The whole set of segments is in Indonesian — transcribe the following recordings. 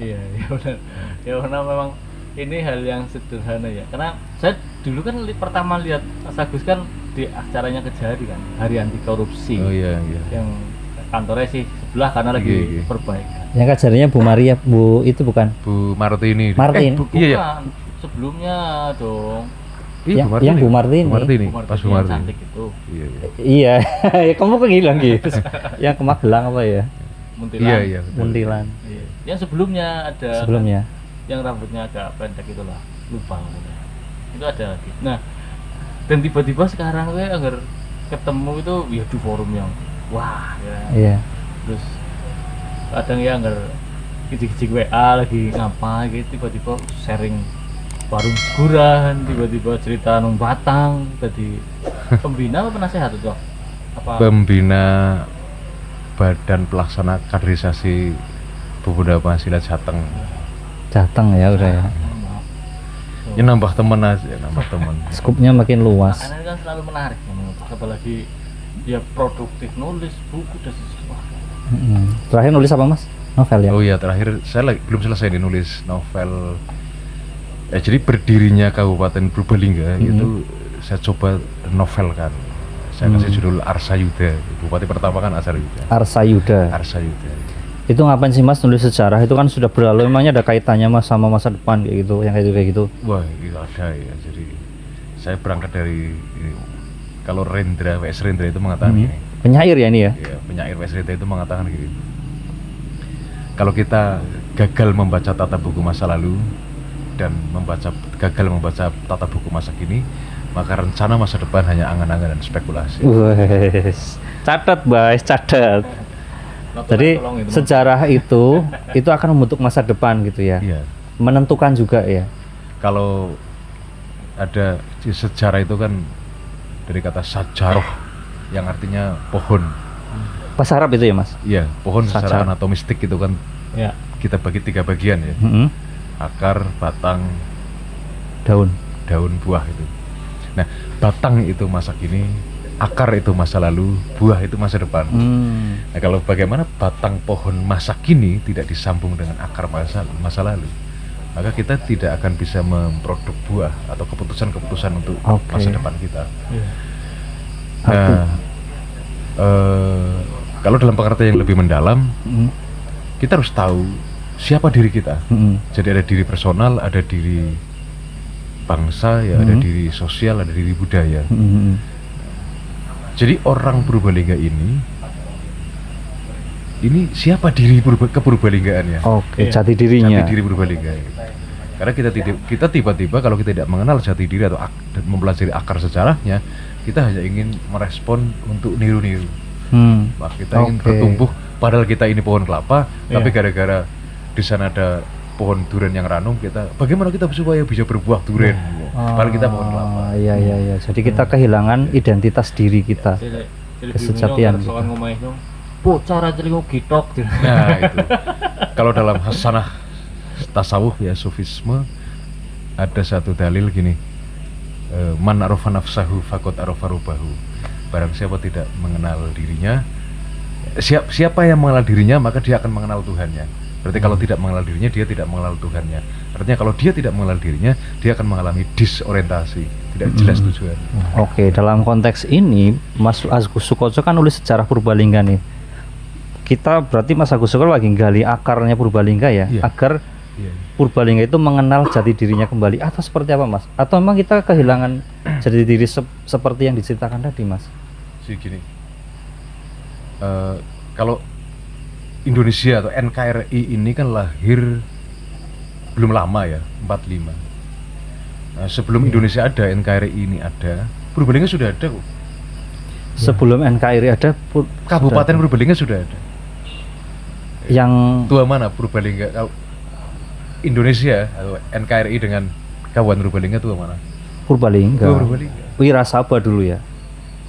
Iya, ya benar. Ya karena memang ini hal yang sederhana ya. Karena saya dulu kan pertama lihat Mas Agus kan di acaranya Kejari kan, Hari Anti Korupsi. Oh iya iya. Yang kantornya sih sebelah karena lagi Iya, iya. perbaikan. Yang kejadiannya Bu Maria, Bu itu bukan? Bu Martini. Martin. Bukan, Iya, iya. sebelumnya dong. Iya, yang Bu Martini. Bu Martini. Bu Pas Bu yang Martini. cantik itu. Iya iya. Iya, ya kamu kok ngilang gitu. Yang ke Magelang apa ya? Muntilan. Iya iya. betul. Muntilan. Iya. Yang sebelumnya ada Sebelumnya. yang rambutnya agak pendek itulah, lupa namanya. Itu ada lagi. Nah, dan tiba-tiba sekarang saya agar ketemu itu ya di forum yang wah ya. Iya. Terus kadang ya agar kicik-kicik WA lagi ngapa gitu tiba-tiba sharing warung guguran, tiba-tiba cerita nung Batang tadi pembina apa penasehat itu apa Pembina Badan Pelaksana Kaderisasi Pemuda Pancasila Jateng. Jateng ya udah ya. maaf. Ya nambah temen aja, nambah temen. Skupnya makin luas. Karena ini kan selalu menarik apalagi dia produktif nulis buku dan sesuatu. Terakhir nulis apa Mas? Novel ya? Oh iya, terakhir saya belum selesai nih nulis novel. Jadi berdirinya Kabupaten Purbalingga itu saya coba novelkan. Saya kasih judul Arsayuda. Bupati pertama kan Arsayuda. Arsayuda. Arsayuda. Itu ngapain sih Mas nulis sejarah? Itu kan sudah berlalu, emangnya ada kaitannya Mas sama masa depan kayak gitu, yang kayak gitu? Wah, itu ada ya. Jadi saya berangkat dari ini, kalau Rendra, W.S. Rendra itu mengatakan gini. Penyair ya ini ya? Ya, penyair W.S. Rendra itu mengatakan gini. Kalau kita gagal membaca tata buku masa lalu dan gagal membaca tata buku masa kini, maka rencana masa depan hanya angan-angan dan spekulasi. Wes, catat guys, catat. Jadi Tolong itu, sejarah itu akan membentuk masa depan gitu ya. Iya. Menentukan juga ya. Kalau ada di sejarah itu kan dari kata sajaroh yang artinya pohon. Bahasa Arab itu ya Mas? Iya, pohon secara Sajar. anatomistik itu kan ya kita bagi 3 bagian ya. Akar, batang, Daun. daun, buah itu. Nah, batang itu masa kini, akar itu masa lalu, buah itu masa depan. Nah, kalau bagaimana batang pohon masa kini tidak disambung dengan akar masa lalu, maka kita tidak akan bisa memproduk buah atau keputusan-keputusan untuk masa depan kita. Nah, kalau dalam pengertian yang lebih mendalam, kita harus tahu siapa diri kita. Jadi ada diri personal, ada diri bangsa, ya ada diri sosial, ada diri budaya. Jadi orang Purbalingga ini siapa diri kepurbalinggaannya? Oke, jati dirinya. Jati diri Purbalingga. Karena kita tiba-tiba kalau kita tidak mengenal jati diri atau dan mempelajari akar sejarahnya, kita hanya ingin merespon untuk niru-niru. Kita ingin bertumbuh, padahal kita ini pohon kelapa, tapi gara-gara di sana ada pohon durian yang ranum, bagaimana kita supaya bisa berbuah durian? Padahal kita pohon kelapa. Iya. Jadi kita kehilangan identitas diri kita, kesejatian kita. Soal ngomong itu, cara celingu gitok. Nah itu. Kalau dalam hasanah tasawuf ya sufisme ada satu dalil gini, man arafa nafsahu faqad arafa rubahu. Barang siapa tidak mengenal dirinya, siapa yang mengenal dirinya maka dia akan mengenal Tuhannya. Berarti kalau tidak mengenal dirinya, dia tidak mengenal Tuhannya. Artinya kalau dia tidak mengenal dirinya, dia akan mengalami disorientasi, tidak jelas tujuan. Oke, dalam konteks ini Mas Agus Sukoco kan nulis sejarah Purbalingga nih. Kita berarti Mas Agus Sukoco lagi gali akarnya Purbalingga ya, agar Purbalingga itu mengenal jati dirinya kembali, atau seperti apa Mas? Atau memang kita kehilangan jati diri seperti yang diceritakan tadi Mas? Gini, kalau Indonesia atau NKRI ini kan lahir belum lama ya, 45. Nah, sebelum Indonesia ada, NKRI ini ada, Purbalingga sudah ada kok. Sebelum NKRI ada, Kabupaten Purbalingga sudah ada. Yang tua mana Purbalingga? Kalau Indonesia atau NKRI dengan Kabupaten Purbalingga tua mana? Purbalingga. Purbalingga. Wirasaba dulu ya,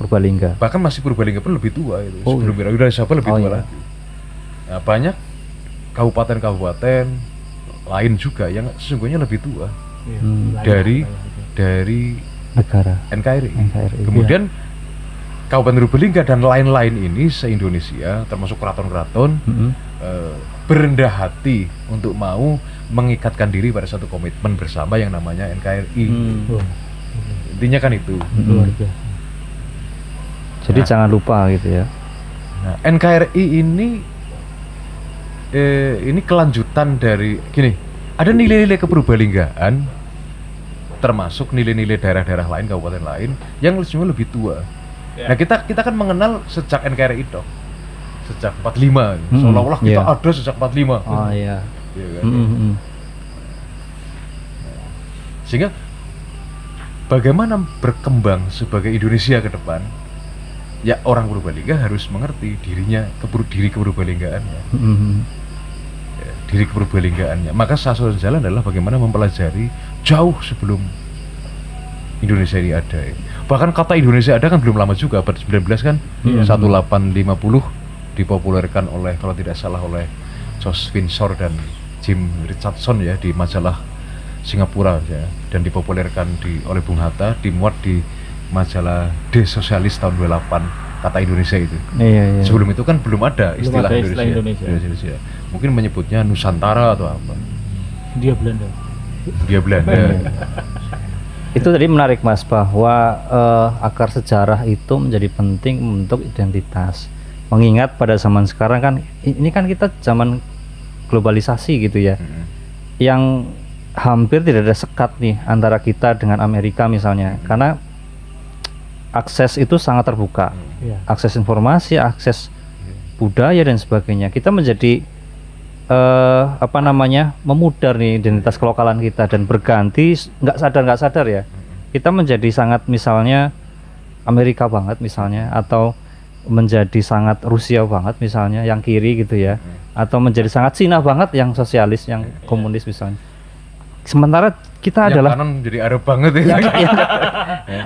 Purbalingga. Bahkan masih Purbalingga pun lebih tua itu. Sebelum Wirasaba lebih tua lagi. Nah, banyak kabupaten-kabupaten lain juga yang sesungguhnya lebih tua dari negara NKRI. Kemudian Kabupaten Purbalingga dan lain-lain ini se-Indonesia termasuk keraton-keraton berendah hati untuk mau mengikatkan diri pada satu komitmen bersama yang namanya NKRI. Intinya kan itu. Luar biasa. Jadi jangan lupa gitu ya. Nah, NKRI ini kelanjutan dari gini, ada nilai-nilai kepurbalinggaan termasuk nilai-nilai daerah-daerah lain, kabupaten lain yang sebenarnya lebih tua. Ya. Nah, kita kan mengenal sejak NKRI itu, sejak 45, seolah-olah kita iya. ada sejak 45. Oh iya. Iya kan? Sehingga bagaimana berkembang sebagai Indonesia ke depan, ya orang Purbalingga harus mengerti diri kepurbalinggaannya. Ya, diri kepurbalinggaannya. Maka satu jalan adalah bagaimana mempelajari jauh sebelum Indonesia ini ada. Ya. Bahkan kata Indonesia ada kan belum lama juga, abad 19 kan, 1850 dipopulerkan oleh, kalau tidak salah, oleh George Windsor dan Jim Richardson ya di majalah Singapura ya, dan dipopulerkan oleh Bung Hatta, dimuat di majalah The Socialist tahun 28, kata Indonesia itu. Iya. Sebelum itu kan belum ada istilah, ada istilah Indonesia. Mungkin menyebutnya Nusantara atau apa. Dia Belanda. Dia Belanda. Itu tadi menarik Mas, bahwa akar sejarah itu menjadi penting untuk identitas. Mengingat pada zaman sekarang kan, ini kan kita zaman globalisasi gitu ya, yang hampir tidak ada sekat nih antara kita dengan Amerika misalnya, karena akses itu sangat terbuka, akses informasi, akses budaya dan sebagainya. Kita menjadi memudar nih identitas kelokalan kita dan berganti nggak sadar ya. Kita menjadi sangat misalnya Amerika banget misalnya, atau menjadi sangat Rusia banget misalnya yang kiri gitu ya, atau menjadi sangat Cina banget yang sosialis, yang komunis misalnya. Sementara kita yang adalah kanan jadi Arab banget ya.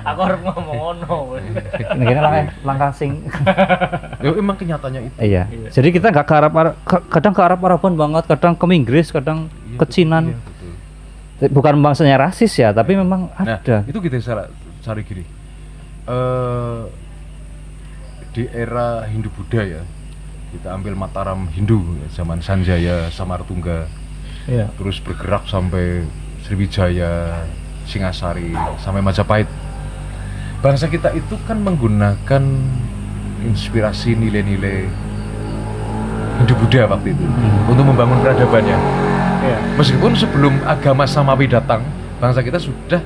Aku harus ngomong ono. ini langkah sing. Ya emang kenyataannya itu. Iya. Jadi kita nggak kadang ke Arab-Araban banget, kadang ke Inggris, kadang ke Cinan. Betul. Bukan bangsanya rasis ya, tapi memang Nah, ada. itu kita cari gini. Di era Hindu Buddha ya, kita ambil Mataram Hindu ya, zaman Sanjaya, Samartungga. Iya. Terus bergerak sampai Sriwijaya, Singasari, sampai Majapahit. Bangsa kita itu kan menggunakan inspirasi nilai-nilai Hindu Buddha waktu itu untuk membangun peradabannya. Iya. Meskipun sebelum agama Samawi datang, bangsa kita sudah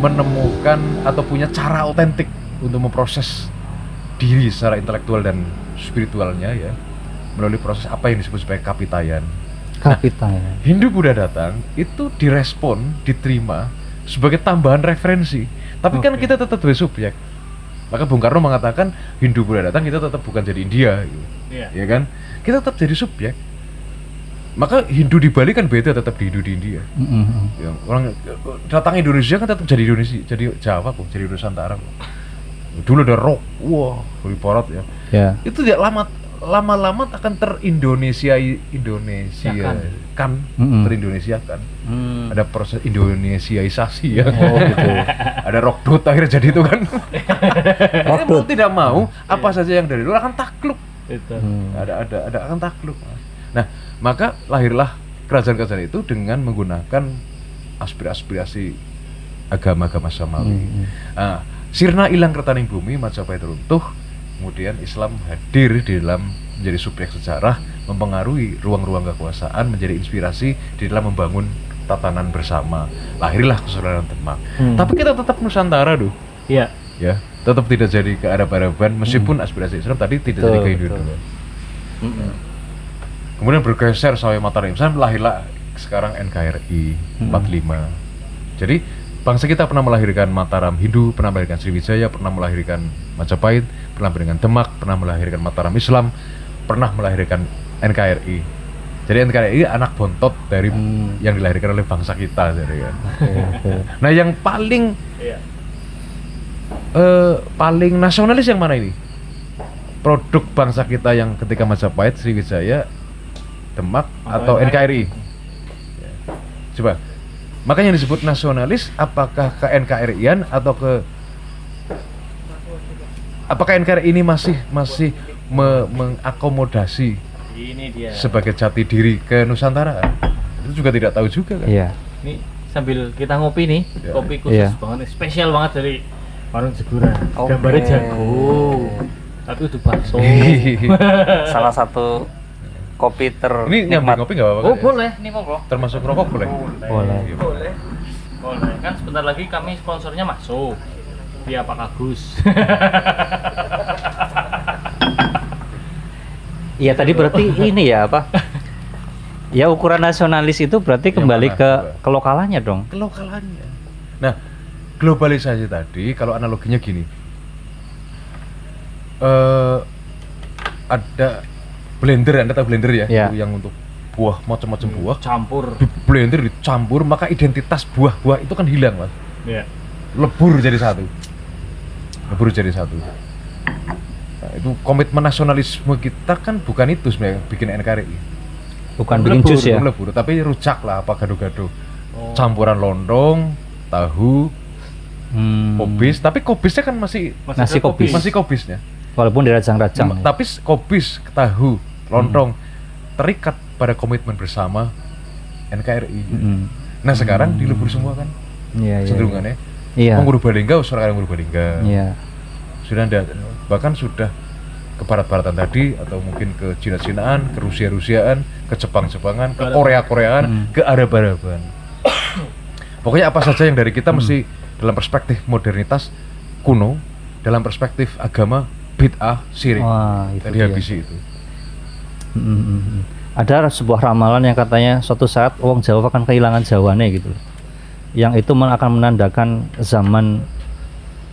menemukan atau punya cara otentik untuk memproses diri secara intelektual dan spiritualnya ya, melalui proses apa yang disebut sebagai kapitayan. Kapitayan. Hindu Buddha datang itu direspon, diterima sebagai tambahan referensi. Tapi kan kita tetap sebagai subjek. Maka Bung Karno mengatakan Hindu Buddha datang kita tetap bukan jadi India, gitu. Ya kan? Kita tetap jadi subjek. Maka Hindu di Bali kan beda tetap di Hindu di India. Ya, orang datang Indonesia kan tetap jadi Indonesia, jadi Jawa kok, jadi Nusantara kok. Dulu ada rock, wah, dari barat ya. Ya. Itu tidak lama-lama akan terindonesiakan, terindonesiakan. Ada proses indonesiaisasi ya. Oh gitu. Ada rockdot akhirnya jadi itu kan. Mau tidak mau apa saja yang dari luar akan takluk. Itu. Ada akan takluk. Nah, maka lahirlah kerajaan-kerajaan itu dengan menggunakan aspirasi agama-agama Samawi. Nah, sirna ilang kertaning bumi, Majapahit runtuh, kemudian Islam hadir di dalam menjadi subjek sejarah, mempengaruhi ruang-ruang kekuasaan, menjadi inspirasi di dalam membangun tatanan bersama. Lahirlah Kesultanan Demak. Tapi kita tetap Nusantara tuh. Iya. Ya, tetap tidak jadi ke Arab-Araban meskipun aspirasi Islam tadi tidak jadi ke Hindu. Kemudian bergeser sampai Mataram, lahirlah sekarang NKRI 45. Jadi bangsa kita pernah melahirkan Mataram Hindu, pernah melahirkan Sriwijaya, pernah melahirkan Majapahit, pernah melahirkan Demak, pernah melahirkan Mataram Islam, pernah melahirkan NKRI. Jadi NKRI anak bontot dari yang dilahirkan oleh bangsa kita, jadi kan. Nah, yang paling paling nasionalis yang mana ini? Produk bangsa kita yang ketika Majapahit, Sriwijaya, Demak atau NKRI? Ya. Coba. Makanya yang disebut nasionalis apakah ke NKRI-an atau ke apakah NKRI ini masih mengakomodasi Ini dia. sebagai jati diri ke Nusantara? Itu juga tidak tahu juga kan. Iya. Ini sambil kita ngopi nih, Ya. kopi khusus Iya. banget nih, spesial banget dari warung Segura. Oke. Gambarnya jago. Tapi itu bakso. Salah satu kopi Ini nyambi ngopi nggak apa-apa? Oh kan ya? boleh, ini monggo. Termasuk rokok boleh? Boleh. Iya. Boleh. Boleh. Kan sebentar lagi kami sponsornya masuk. Via Pak Agus. Iya tadi berarti ini ya apa? Ya ukuran nasionalis itu berarti Yang kembali mana? ke Coba. kelokalannya dong. Kelokalannya. Nah, globalisasi tadi kalau analoginya gini. Ada blender, Anda tahu blender ya? Ya. Itu yang untuk buah, macam-macam buah. Campur. Di blender dicampur, maka identitas buah-buah itu kan hilang, Mas. Ya. Lebur jadi satu. Lebur jadi satu. Nah, itu komitmen nasionalisme kita kan bukan itu sebenarnya bikin NKRI. Bukan bikin jus ya. Lebur, tapi rujak lah apa gado-gado. Oh. Campuran londong, tahu, Hmm. kobis, tapi kobisnya kan masih Nasi ada kobis. masih kobisnya. Walaupun dirajang-rajang. Tapi kobis, tahu, lontong terikat pada komitmen bersama NKRI. Hmm. Nah, sekarang dilebur semua kan Iya, iya. cenderungannya. Iya. Mau Purbalingga, usaha Purbalingga. Iya. Sudah ada, bahkan sudah ke barat-baratan tadi atau mungkin ke Cina-Cinaan, ke Rusia-Rusiaan, ke Jepang-Jepangan, ke Korea-Koreaan, ke Arab-Araban. Pokoknya apa saja yang dari kita mesti dalam perspektif modernitas kuno, dalam perspektif agama bid'ah syirik. Wah, itu Tadi dia. habisi itu. Ada sebuah ramalan yang katanya suatu saat wong Jawa akan kehilangan Jawane gitu. Yang itu akan menandakan zaman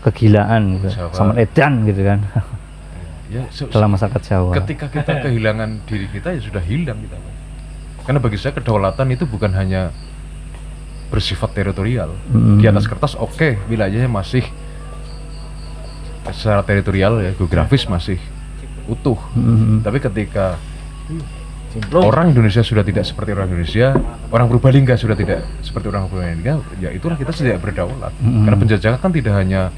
kegilaan gitu. Jawa. Zaman edan gitu kan. Ya, Dalam masyarakat Jawa. ketika kita kehilangan diri kita ya sudah hilang kita. Karena bagi saya kedaulatan itu bukan hanya bersifat teritorial. Di atas kertas oke, wilayahnya masih secara teritorial ya, geografis masih utuh. Tapi ketika Cimplung. orang Indonesia sudah tidak seperti orang Indonesia, orang Purbalingga sudah tidak seperti orang Purbalingga, ya itulah kita tidak berdaulat. Karena penjajahan kan tidak hanya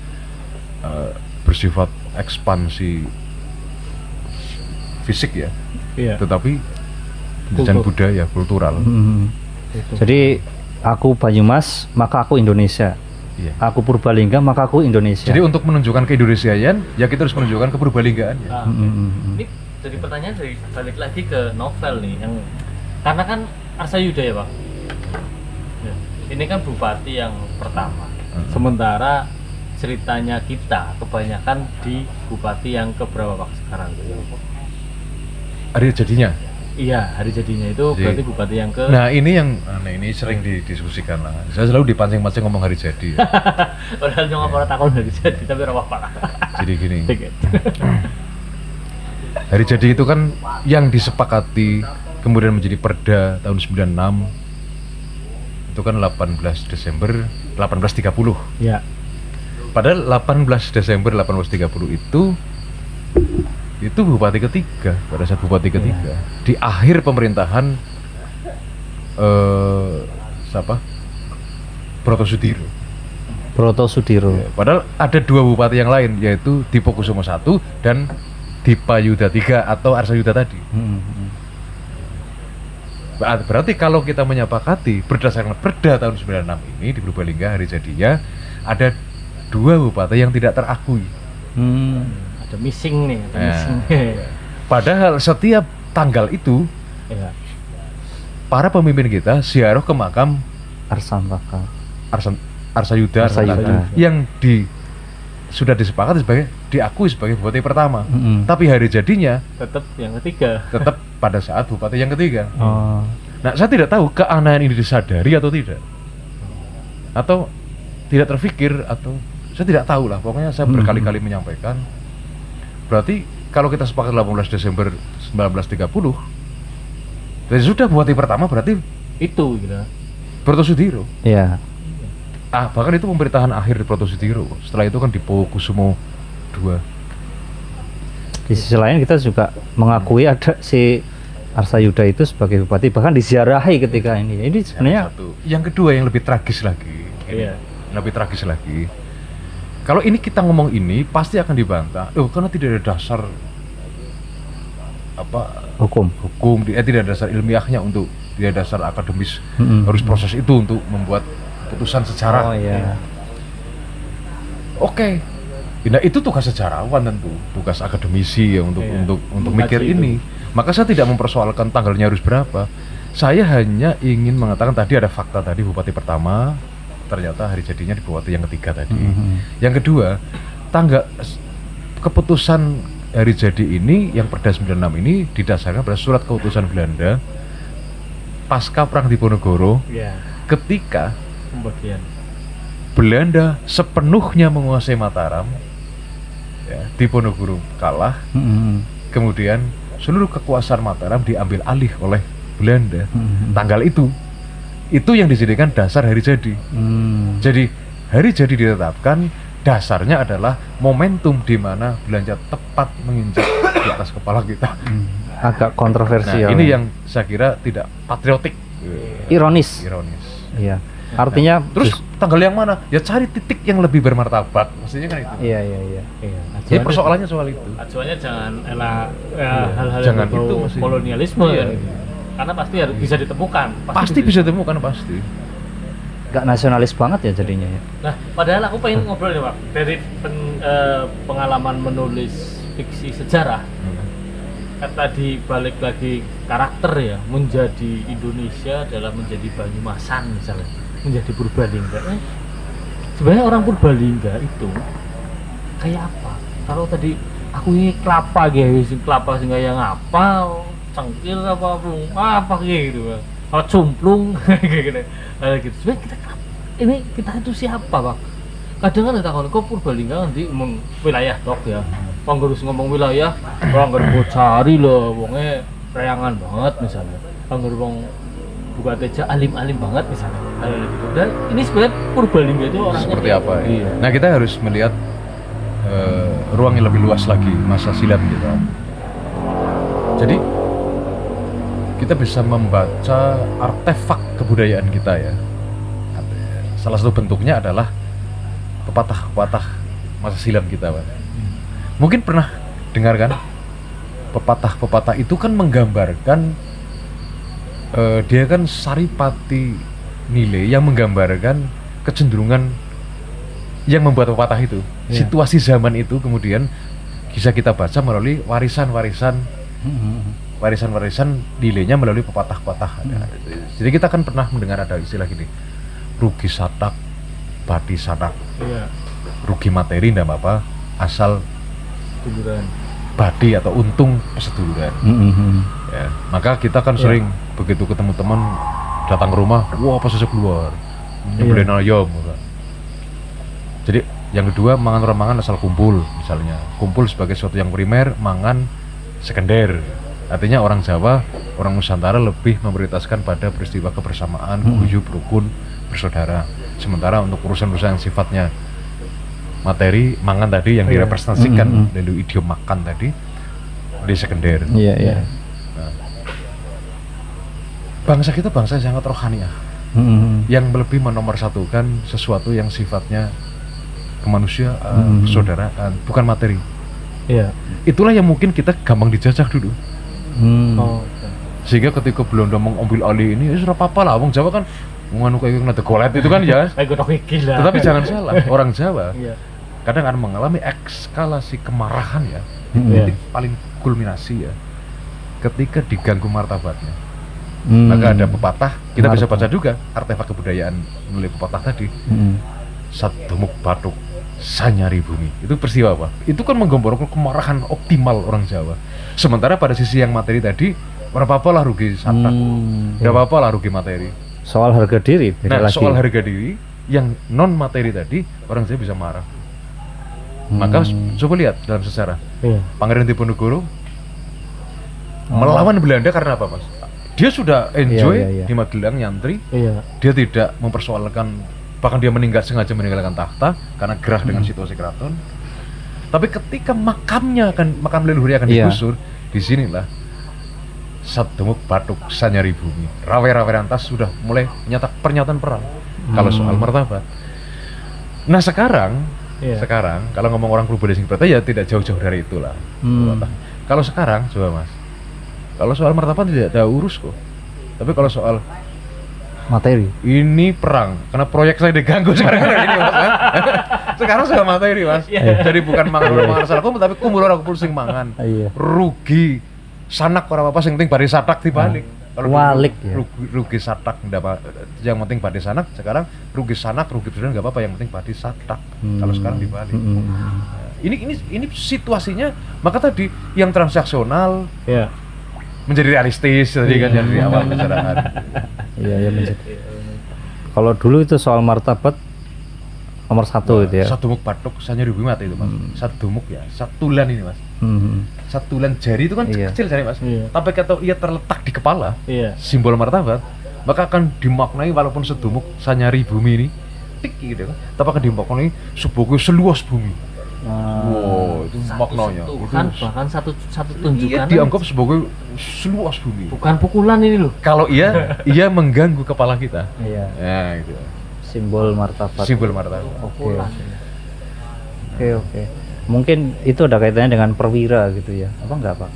bersifat ekspansi fisik ya, Iya. tetapi penjajahan Kultur. budaya, kultural. Jadi aku Banyumas maka aku Indonesia. Iya. Aku Purbalingga maka aku Indonesia. Jadi untuk menunjukkan keindonesiaan, ya kita harus menunjukkan kepurbalinggaan ya. Ah, Ini jadi pertanyaan dari balik lagi ke novel nih, yang karena kan Arsayuda ya Pak. Ya. Ini kan bupati yang pertama. Sementara ceritanya kita kebanyakan di bupati yang keberapa Pak sekarang? Hari jadinya. Iya, hari jadinya itu Jadi- berarti bupati yang ke. Nah ini yang, ini sering didiskusikan lah. Saya selalu dipancing-pancing ngomong hari jadi. Ya. Padahal nyong apa takon dari jadi, tapi ora apa-apa. Jadi gini. Tiket. Hari jadi itu kan yang disepakati kemudian menjadi perda tahun 96 itu kan 18 Desember 1830. Ya. Padahal 18 Desember 1830 itu bupati ketiga, pada saat bupati ketiga di akhir pemerintahan siapa? Broto Sudiro. Broto Sudiro. Ya, padahal ada dua bupati yang lain, yaitu Dipokusumo I dan Dipayuda III atau Arsayuda tadi. Berarti kalau kita menyepakati berdasarkan perda tahun 96 ini di Purbalingga hari jadinya ada dua bupati yang tidak terakui. Ada missing nih, ada Nah. missing. Padahal setiap tanggal itu Ya. para pemimpin kita ziarah ke makam Arsantaka. Arsayuda yang sudah disepakati sebagai diakui sebagai bupati pertama. Tapi hari jadinya Tetap yang ketiga. tetap pada saat bupati yang ketiga. Oh. Nah, saya tidak tahu keanehan ini disadari atau tidak, atau tidak terfikir, atau saya tidak tahu lah. Pokoknya saya berkali-kali menyampaikan. Berarti kalau kita sepakat 18 Desember 1930, dan sudah bupati pertama berarti Itu gitu. Broto Sudiro. Iya. Bahkan itu pemerintahan akhir di Broto Sudiro. Setelah itu kan Dipokusumo II. Di sisi lain kita juga mengakui ada si Arsayuda itu sebagai bupati, bahkan diziarahi ketika ini. Ini sebenarnya Satu. Yang kedua yang lebih tragis lagi. Iya. Lebih tragis lagi. Kalau ini kita ngomong ini pasti akan dibantah. Karena tidak ada dasar Hukum. tidak ada dasar ilmiahnya untuk, tidak ada dasar akademis harus proses itu untuk membuat putusan sejarah. Oh iya. Oke. Nah, itu tugas sejarawan tentu, tugas akademisi ya untuk mikir Mengkaji ini. Maka saya tidak mempersoalkan tanggalnya harus berapa. Saya hanya ingin mengatakan tadi ada fakta tadi bupati pertama ternyata hari jadinya di bupati yang ketiga tadi. Yang kedua, keputusan hari jadi ini yang Perda 96 ini didasarkan pada surat keputusan Belanda pasca perang Diponegoro Iya. ketika Pembagian. Belanda sepenuhnya menguasai Mataram, ya, Diponegoro kalah, kemudian seluruh kekuasaan Mataram diambil alih oleh Belanda. Tanggal itu yang dijadikan dasar hari jadi. Jadi hari jadi ditetapkan dasarnya adalah momentum di mana Belanda tepat menginjak di atas kepala kita. Agak Nah, kontroversial. ini yang saya kira tidak patriotik. Ironis. Iya. Artinya Terus tanggal yang mana? Ya cari titik yang lebih bermartabat. Maksudnya kan itu. Iya. Jadi persoalannya soal itu. Acuannya jangan hal-hal Jangan yang itu berbau maksudnya. kolonialisme Iya. kan. Karena pasti harus bisa ditemukan. Pasti bisa ditemukan pasti. Gak nasionalis banget ya jadinya ya. Nah, padahal aku pengen ngobrol nih, Pak. Dari pengalaman menulis fiksi sejarah, kan tadi balik lagi karakter ya, menjadi Indonesia adalah menjadi Banyumasan misalnya, menjadi Purbalingga. Sebenarnya orang Purbalingga itu kayak apa? Kalau tadi aku ini kelapa kelapa sing kayak ngapa, cengkir apa gitu. Kalau cumplung kayak gitu. Gitu. Sebenarnya kita itu siapa, Pak? Kadang kan takon kok Purbalingga nanti ngomong wilayah tok ya. Panggerus ngomong wilayah, orang nggak cari loh, wongnya reangan banget misalnya. Pangger wong buka teja alim-alim banget misalnya. Gitu. Dan ini sebenarnya Purbalingga itu orangnya Seperti kayak apa? Iya. Nah, kita harus melihat ruang yang lebih luas lagi masa silam kita. Jadi kita bisa membaca artefak kebudayaan kita ya. Salah satu bentuknya adalah pepatah-pepatah masa silam kita, Pak. Mungkin pernah dengar kan? Pepatah-pepatah itu kan menggambarkan dia kan saripati nilai yang menggambarkan kecenderungan yang membuat pepatah itu. Iya. Situasi zaman itu kemudian bisa kita baca melalui warisan-warisan nilainya melalui pepatah-pepatah. Jadi kita kan pernah mendengar ada istilah gini, rugi sadak, badi sadak. Iya. Rugi materi ndak apa-apa, asal Tujuran. badi atau untung peseduluran. Ya, maka kita kan sering begitu ketemu teman datang ke rumah, wah pas sesuk keluar, nyebelin ayam. Jadi yang kedua mangan orang mangan asal kumpul, misalnya kumpul sebagai sesuatu yang primer, mangan sekunder. Artinya orang Jawa, orang Nusantara lebih memprioritaskan pada peristiwa kebersamaan, guyub, rukun, bersaudara. Sementara untuk urusan-urusan yang sifatnya materi, mangan tadi yang direpresentasikan dari idiom makan tadi di sekunder. Iya. Nah, bangsa kita bangsa yang sangat rohani ya, yang lebih menomorsatukan sesuatu yang sifatnya kemanusiaan, persaudaraan, bukan materi. Iya. Itulah yang mungkin kita gampang dijajah dulu. Oh. Sehingga ketika Belanda mengambil alih ini, ya sudah apa-apa lah, wong Jawa kan nganu kayak nada golet itu kan ya. Gila. Tetapi jangan salah, orang Jawa Iya. kadang akan mengalami ekskalasi kemarahan ya, Iya. titik paling kulminasi ya, ketika diganggu martabatnya. Maka ada pepatah, kita bisa baca juga artefak kebudayaan melalui pepatah tadi. Satumuk batuk sanyari bumi. Itu peristiwa apa? Itu kan menggambarkan kemarahan optimal orang Jawa. Sementara pada sisi yang materi tadi, ora apa-apa lah rugi satak, nggak apa-apa lah rugi materi. Soal harga diri beda Nah, lagi. soal harga diri yang non materi tadi, orang Jawa bisa marah. Maka coba lihat dalam sejarah, Iya. Pangeran Diponegoro melawan Belanda karena apa, Mas? Dia sudah enjoy Iya. di Magelang nyantri, Iya. dia tidak mempersoalkan, bahkan dia sengaja meninggalkan tahta karena gerah dengan situasi keraton. Tapi ketika makam leluhurnya akan Iya. digusur, disinilah Satumuk batuk sanyari bumi. Rawe-rawe rantas sudah mulai pernyataan perang kalau soal martabat. Nah sekarang Iya. Sekarang kalau ngomong orang Purbalingga berarti ya tidak jauh-jauh dari itulah. Kalau sekarang coba Mas, kalau soal martabat tidak ada urus kok. Tapi kalau soal Materi. ini perang, karena proyek saya diganggu sekarang kan ini Mas. Sekarang soal materi Mas. Jadi bukan mangan salah aku, tapi kumur orang pusing mangan. Iya. Rugi sanak ora apa-apa sing penting bari satak dibalik. Kalau dulu Walik ya. rugi satak ndak yang penting badi sanak, sekarang rugi sanak, rugi presiden nggak apa-apa, yang penting badi satak. Kalau sekarang dibalik. Nah, ini situasinya, maka tadi yang transaksional Iya. menjadi realistis tadi kan dari awal pembicaraan. Iya, menjadi. Kalau dulu itu soal martabat nomor satu gitu ya. Satu muk batuk sanya ribu mati itu Mas. Satu muk ya, satulan ini Mas. Satulan jari itu kan Iya. kecil jari Mas. Iya. Tapi kalau ia terletak di kepala, Iya. simbol martabat, maka akan dimaknai walaupun sedumuk sanyari bumi ini tik gitu kan. Tapi akan dimaknai sebagai seluas bumi. Wow, itu maknanya. Tuhan, bahkan satu tunjukkan. Ia dianggap sebagai seluas bumi. Bukan pukulan ini loh. Kalau ia mengganggu kepala kita. Iya. Ya, gitu. Simbol martabat. Simbol martabat. Pukulan. Oke. Mungkin itu ada kaitannya dengan perwira gitu ya. Apa enggak, Pak?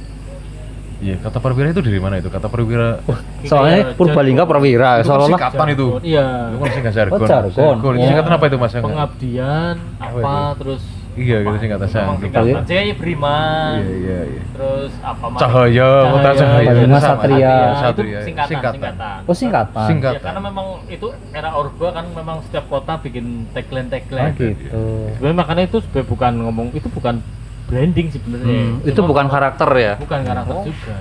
Iya, kata perwira itu dari mana itu? Kata perwira Soalnya Purbalingga perwira, itu kan seolah-olah singkatan itu. Iya. Itu kan singkat jargon. Oh, jargon. Itu singkatan apa itu Mas? Pengabdian apa itu? terus Iya, gitu singkatan saya. memang singkatan saya beriman. Iya. Terus apa Cahaya, kota cahaya. Bagaimana Sama. Satria. Satria. Itu singkatan. Oh, singkatan. Singkat. Ya, karena memang itu era Orba kan memang setiap kota bikin Oh, tagline. gitu. Sebenarnya makanya itu sebenarnya bukan ngomong, itu bukan branding sebenarnya. Itu bukan karakter ya. Bukan karakter juga.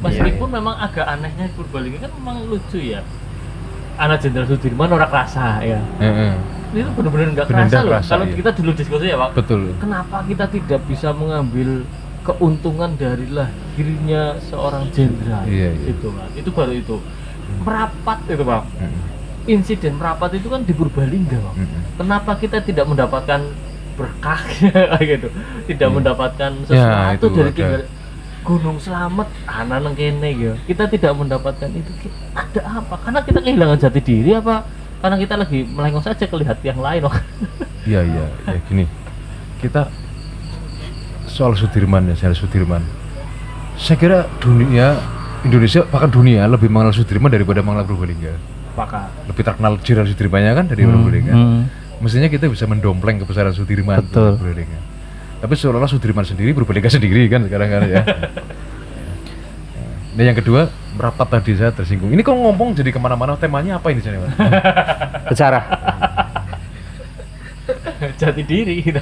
Meskipun memang agak anehnya Purbalingga kan memang lucu ya. Anak Jenderal Sudirman orang kerasa ya. Itu benar-benar nggak Bener kerasa nggak loh. kerasa, Kalau iya. kita dulu diskusi ya Pak. Betul. Kenapa kita tidak bisa mengambil keuntungan dari lahirnya seorang jenderal? Iya. Itu kan. Itu baru itu. Merapat itu Pak. Insiden merapat itu kan di Purbalingga Pak. Kenapa kita tidak mendapatkan berkahnya gitu? Tidak mendapatkan Ya, sesuatu itu dari ada. tinggal Gunung Slamet, anak nang kene gitu. Kita tidak mendapatkan itu. Ada apa? Karena kita kehilangan jati diri apa? Karena kita lagi melengos saja melihat yang lain. Iya, gini. Kita soal Sudirman ya, saya Sudirman. Saya kira Indonesia bahkan dunia lebih mengenal Sudirman daripada mengenal Purbalingga. Apakah? Lebih terkenal Jenderal Sudirmannya kan dari Purbalingga. Mestinya kita bisa mendompleng kebesaran Sudirman. Betul. Purbalingga. Tapi seolah-olah Sudirman sendiri, Purbalingga sendiri kan sekarang kan ya. Nah yang kedua, merapat tadi saya tersinggung. Ini kok ngomong jadi kemana-mana, temanya apa ini jadi Mas? Sejarah. Jati diri gitu.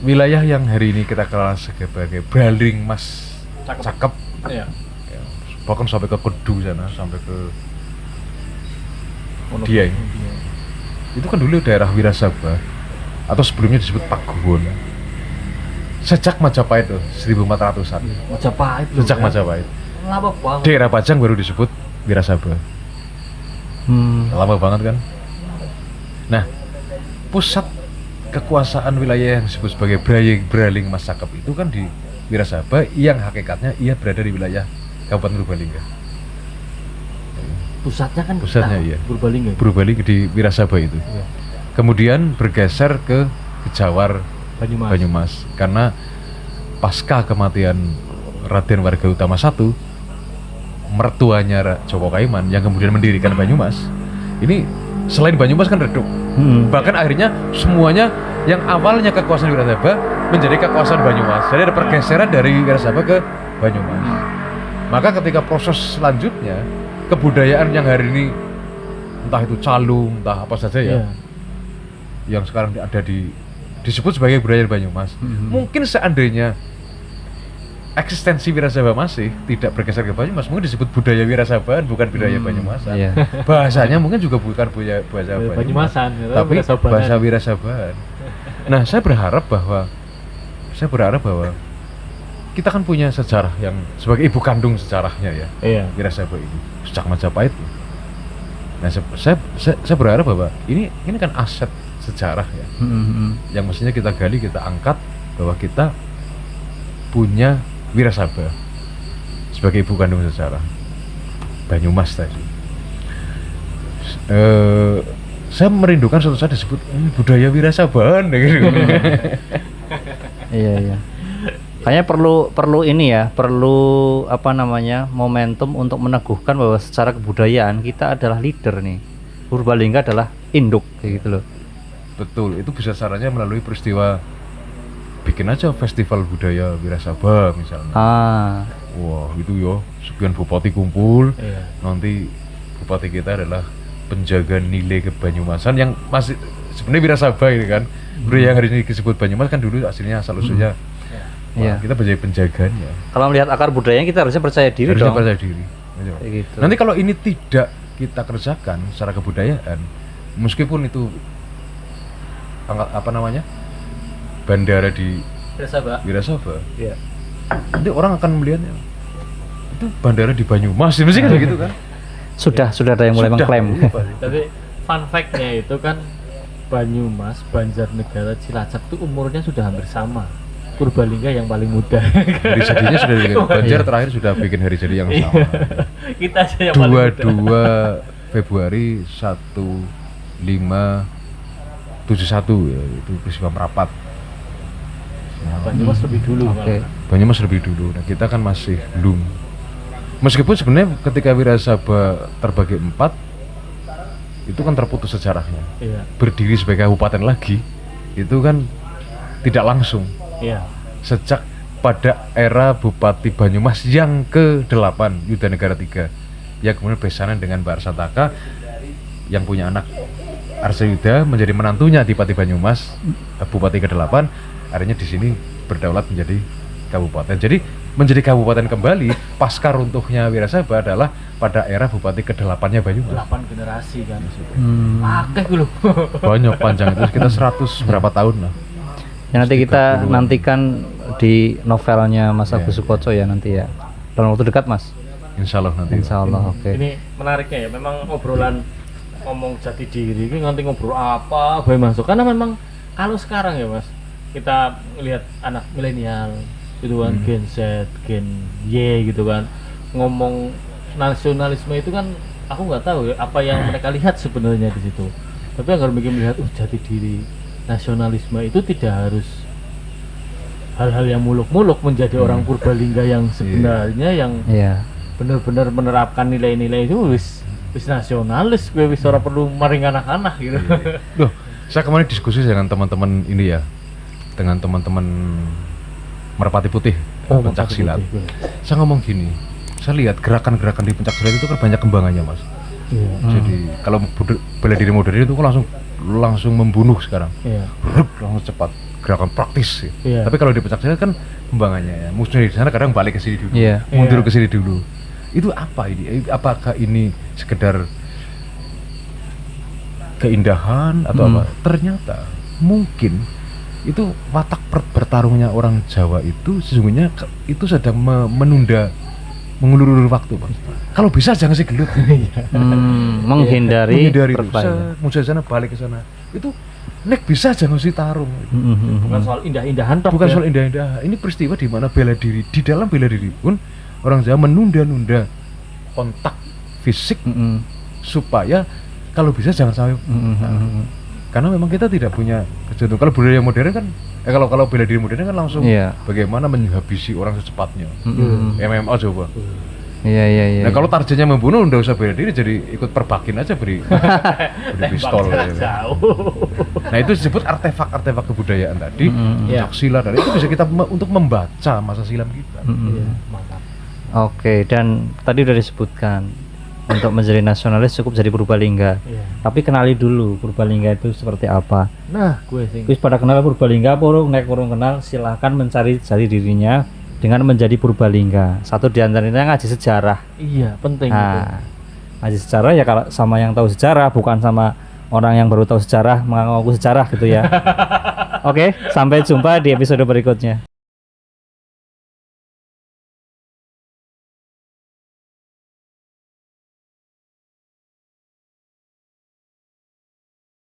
Wilayah yang hari ini kita kenal sebagai Baling Mas Cakep. Iya. Bahkan sampai ke Kedu sana, sampai ke Dieng. Itu kan dulu daerah Wirasaba atau sebelumnya disebut Pakuwon. Sejak Majapahit tuh 1400-an. Majapahit loh. Sejak Majapahit. Lama banget. Daerah Pajang baru disebut Wirasaba. Lama banget kan? Nah, pusat kekuasaan wilayah yang disebut sebagai Baling Mas Cakep itu kan di Wirasaba, yang hakikatnya ia berada di wilayah Kabupaten Purbalingga. Pusatnya iya. Purbalingga di Wirasaba itu. Iya. Kemudian bergeser ke Kejawar Banyumas karena pasca kematian Raden Warga Utama I, mertuanya Joko Kaiman yang kemudian mendirikan Banyumas. Ini selain Banyumas kan redup. Bahkan akhirnya semuanya yang awalnya kekuasaan Wirasaba menjadi kekuasaan Banyumas. Jadi ada pergeseran dari Wirasaba ke Banyumas. Maka ketika proses selanjutnya, kebudayaan yang hari ini entah itu calung, entah apa saja ya, yang sekarang ada disebut sebagai budaya Banyumas. Mungkin seandainya eksistensi Wirasaba masih tidak bergeser ke Banyumas, mungkin disebut budaya Wirasabaan, bukan budaya Banyumasan. Bahasanya mungkin juga bukan bahasa Banyumasan, tapi bahasa Wirasabaan. Nah, saya berharap bahwa kita kan punya sejarah yang sebagai ibu kandung sejarahnya ya. Wirasaba ini sejak Majapahit. Nah, saya berharap bahwa ini kan aset sejarah ya, yang mestinya kita gali, kita angkat, bahwa kita punya Wirasaba sebagai ibu kandung sejarah Banyumas tadi. saya merindukan suatu saat disebut budaya Wirasabahan gitu. Iya. Kayaknya perlu ini ya, perlu apa namanya, momentum untuk meneguhkan bahwa secara kebudayaan kita adalah leader nih. Purbalingga adalah induk kayak gitu loh. Betul, itu bisa caranya melalui peristiwa bikin aja festival budaya Wirasaba misalnya. Wah, itu yo sekian bupati kumpul. Iya. Nanti bupati kita adalah penjaga nilai Banyumasan yang masih sebenarnya Wirasaba ini kan. Budaya yang hari ini disebut Banyumas kan dulu aslinya asal usulnya. Iya. Kita menjadi penjaganya. Kalau melihat akar budayanya kita harusnya percaya diri Harusnya dong. percaya diri. Kayak gitu. Nanti kalau ini tidak kita kerjakan secara kebudayaan, meskipun itu apa namanya bandara di Wirasaba, Iya. nanti orang akan melihatnya itu bandara di Banyumas, mesti kan gitu kan? Sudah ada yang mulai Sudah. mengklaim. Tapi fun fact-nya itu kan Banyumas, Banjarnegara, Cilacap itu umurnya sudah hampir sama. Purbalingga yang paling muda. Hari jadinya sudah bikin, Banjar terakhir sudah bikin hari jadi yang sama. Kita aja yang paling muda. 22 Februari 1571 ya, itu peristiwa Merapat. Banyumas lebih dulu. Oke. malah. Banyumas lebih dulu. Nah, kita kan masih belum. Meskipun sebenarnya ketika Wirasaba terbagi 4 itu kan terputus sejarahnya. Iya. Berdiri sebagai kabupaten lagi itu kan tidak langsung. Iya. Sejak pada era Bupati Banyumas yang ke-8 Yudanegara III yang kemudian besanan dengan Mbak Arsataka yang punya anak Arsayuda menjadi menantunya Adipati Banyumas, Bupati ke-8, akhirnya di sini berdaulat menjadi kabupaten. Jadi menjadi kabupaten kembali pasca runtuhnya Wirasaba adalah pada era Bupati ke-8-nya Banyumas. 8 generasi kan. Hmm. Akeh loh. Banyak panjang itu kita 100 berapa tahun lah. Ya, nanti kita 30-an. nantikan di novelnya Mas Iya. Agus Sukoco ya nanti ya. Dalam waktu dekat Mas. Insya Allah nanti. Insya Allah. Oke. Ini menariknya ya, memang obrolan ngomong jati diri ini nanti ngobrol apa bae masuk, karena memang kalau sekarang ya Mas, kita lihat anak milenial gitu kan, Gen Z, Gen Y gitu kan, ngomong nasionalisme itu kan aku nggak tahu ya apa yang mereka lihat sebenarnya di situ. Tapi agar bikin melihat jati diri nasionalisme itu tidak harus hal-hal yang muluk-muluk, menjadi orang Purbalingga yang sebenarnya yang Iya. benar-benar menerapkan nilai-nilai itu wis nasionalis, gue wis ora perlu maring anak-anak gitu. Loh, saya kemarin diskusi dengan teman-teman ini ya, dengan teman-teman Merpati Putih, pencak silat. Saya ngomong gini, saya lihat gerakan-gerakan di pencak silat itu kan banyak kembangannya Mas. Iya. Jadi kalau bela diri modern itu kan langsung membunuh sekarang, Iya. langsung cepat, gerakan praktis. Iya. Tapi kalau di pencak silat kan kembangannya ya, musuhnya di sana kadang balik ke sini dulu, Iya. mundur Iya. ke sini dulu. Itu apa ini? Apakah ini sekedar keindahan atau apa? Ternyata mungkin itu watak bertarungnya orang Jawa itu sesungguhnya itu sedang mengulur-ulur waktu, Pak. Kalau bisa jangan sih gelut. Menghindari Menghindari itu. perkelahian. Musuh sana balik ke sana. Itu nek bisa jangan sih tarung. Bukan soal indah-indahan toh. Bukan ya. soal indah-indah. Ini peristiwa di mana bela diri, di dalam bela diri pun orang Jawa menunda-nunda kontak fisik supaya kalau bisa jangan sampai. Karena memang kita tidak punya kecenderungan. Kalau budaya modern kan, kalau bela diri modern kan langsung Iya. bagaimana menghabisi orang secepatnya. MMA coba. Iya. Nah kalau targetnya membunuh, nggak usah bela diri, jadi ikut perbakin aja beri pistol. Jarak Ya. jauh. Nah itu disebut artefak-artefak kebudayaan tadi, Iya. pencak silat. Dan itu bisa kita untuk membaca masa silam kita. Iya, mantap. Oke, dan tadi udah disebutkan untuk menjadi nasionalis cukup jadi Purbalingga. Iya. Tapi kenali dulu Purbalingga itu seperti apa. Nah, gue sing Wis pada kenal Purbalingga, nek kurang kenal silahkan mencari jati dirinya dengan menjadi Purbalingga. Satu di antaranya ngaji sejarah. iya, penting itu. Nah, ngaji sejarah ya kalau sama yang tahu sejarah, bukan sama orang yang baru tahu sejarah mengaku sejarah gitu ya. Oke, sampai jumpa di episode berikutnya.